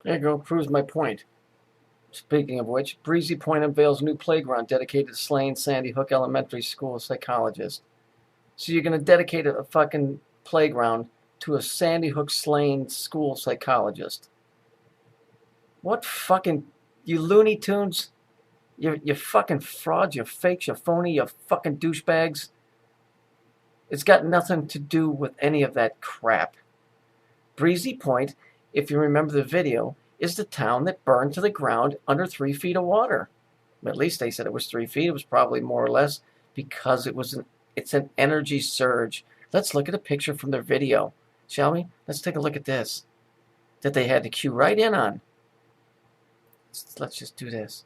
There you go, proves my point. Speaking of which, Breezy Point unveils new playground dedicated to slaying Sandy Hook Elementary School psychologist. So you're going to dedicate a fucking playground to a Sandy Hook slaying school psychologist. What fucking, you Looney Tunes? You fucking frauds, you fakes, you phony, you fucking douchebags. It's got nothing to do with any of that crap. Breezy Point, if you remember the video, is the town that burned to the ground under 3 feet of water. At least they said it was 3 feet. It was probably more or less because it's an energy surge. Let's look at a picture from their video, shall we? Let's take a look at this that they had to cue right in on. Let's just do this.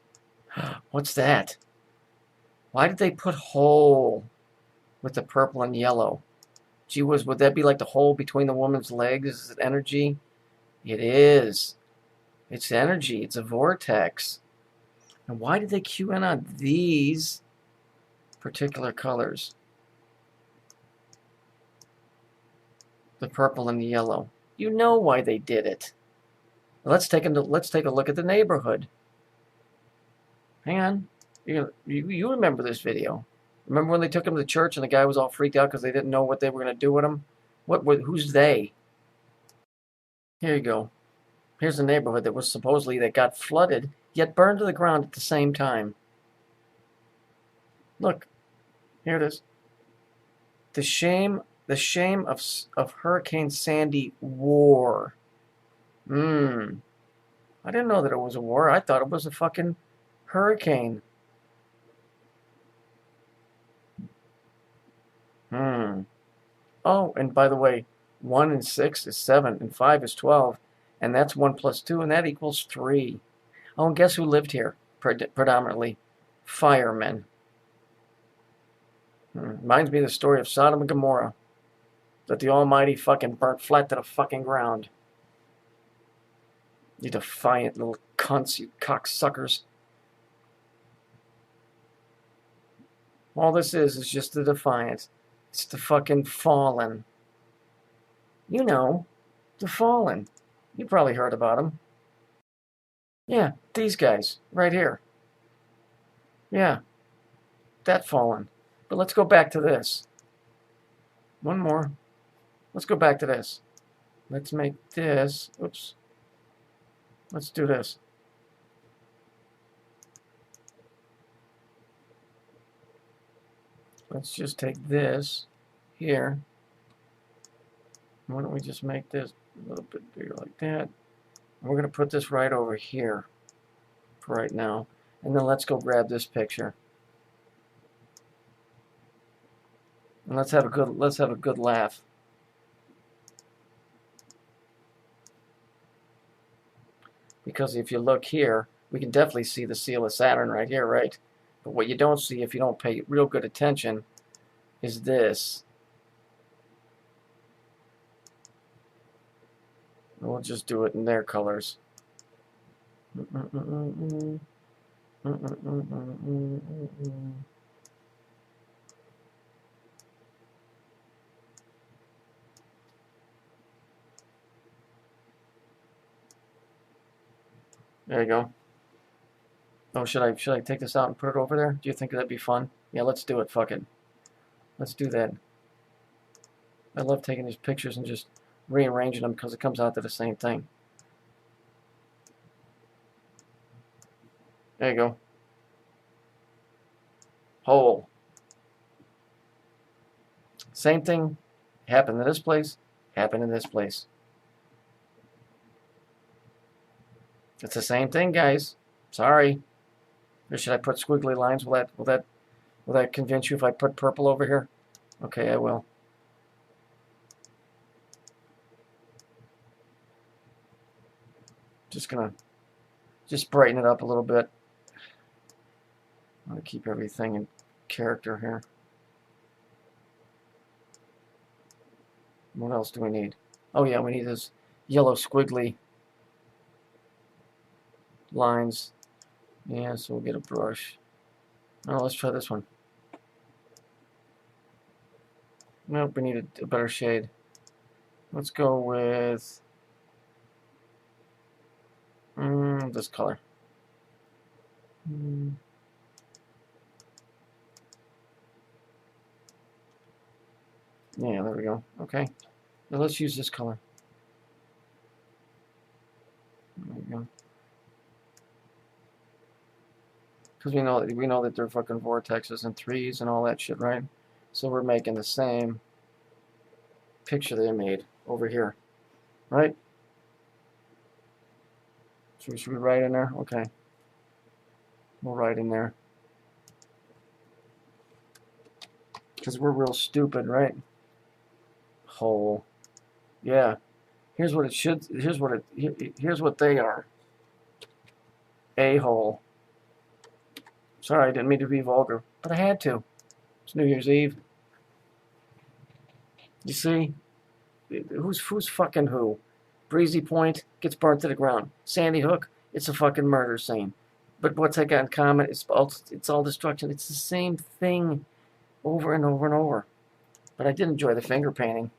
What's that? Why did they put hole with the purple and yellow? Gee whiz, would that be like the hole between the woman's legs? Is it energy? It is. It's energy. It's a vortex. And why did they cue in on these particular colors? The purple and the yellow. You know why they did it. Let's take a look at the neighborhood. Hang on. You remember this video. Remember when they took him to church and the guy was all freaked out because they didn't know what they were going to do with him? Who's they? Here you go. Here's the neighborhood that was supposedly that got flooded, yet burned to the ground at the same time. Look. Here it is. The shame of Hurricane Sandy war. I didn't know that it was a war. I thought it was a fucking hurricane. Oh, and by the way, 1 and 6 is 7, and 5 is 12, and that's 1 plus 2, and that equals 3. Oh, and guess who lived here predominantly? Firemen. Reminds me of the story of Sodom and Gomorrah, that the Almighty fucking burnt flat to the fucking ground. You defiant little cunts, you cocksuckers. All this is just the defiance. It's the fucking fallen. You know, the fallen. You probably heard about them. Yeah, these guys, right here. Yeah, that fallen. But let's go back to this. One more. Let's go back to this. Let's make this. Oops. Let's do this. Let's just take this here. Why don't we just make this a little bit bigger like that? And we're going to put this right over here for right now. And then let's go grab this picture. And let's have a good laugh. Because if you look here, we can definitely see the seal of Saturn right here, right? But what you don't see if you don't pay real good attention is this. We'll just do it in their colors. There you go. Oh, should I take this out and put it over there? Do you think that'd be fun? Yeah, let's do it. Fuck it. Let's do that. I love taking these pictures and just rearranging them because it comes out to the same thing. There you go. Hole. Same thing happened in this place, happened in this place. It's the same thing, guys. Sorry. Or should I put squiggly lines? Will that convince you if I put purple over here? Okay, I will. Just gonna brighten it up a little bit. I'm gonna keep everything in character here. What else do we need? Oh yeah, we need this yellow squiggly lines. Yeah, so we'll get a brush. Oh, let's try this one. Nope, we need a better shade. Let's go with... this color. Yeah, there we go. Okay. Now let's use this color. There we go. Because we know that they're fucking vortexes and threes and all that shit, right? So we're making the same picture they made over here, right? Should we write in there? Okay. We'll write in there. Because we're real stupid, right? Hole. Yeah. Here's what it should. Here's what they are. A-hole. Sorry, I didn't mean to be vulgar, but I had to. It's New Year's Eve. You see? Who's fucking who? Breezy Point gets burnt to the ground. Sandy Hook, it's a fucking murder scene. But what's that got in common? It's all destruction. It's the same thing over and over and over. But I did enjoy the finger painting.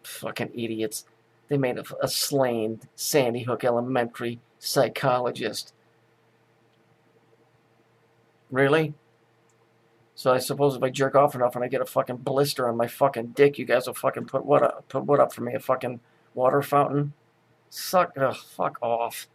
Fucking idiots. They made a slain Sandy Hook Elementary psychologist. Really? So I suppose if I jerk off enough and I get a fucking blister on my fucking dick, you guys will fucking put what up for me? A fucking water fountain? Fuck off.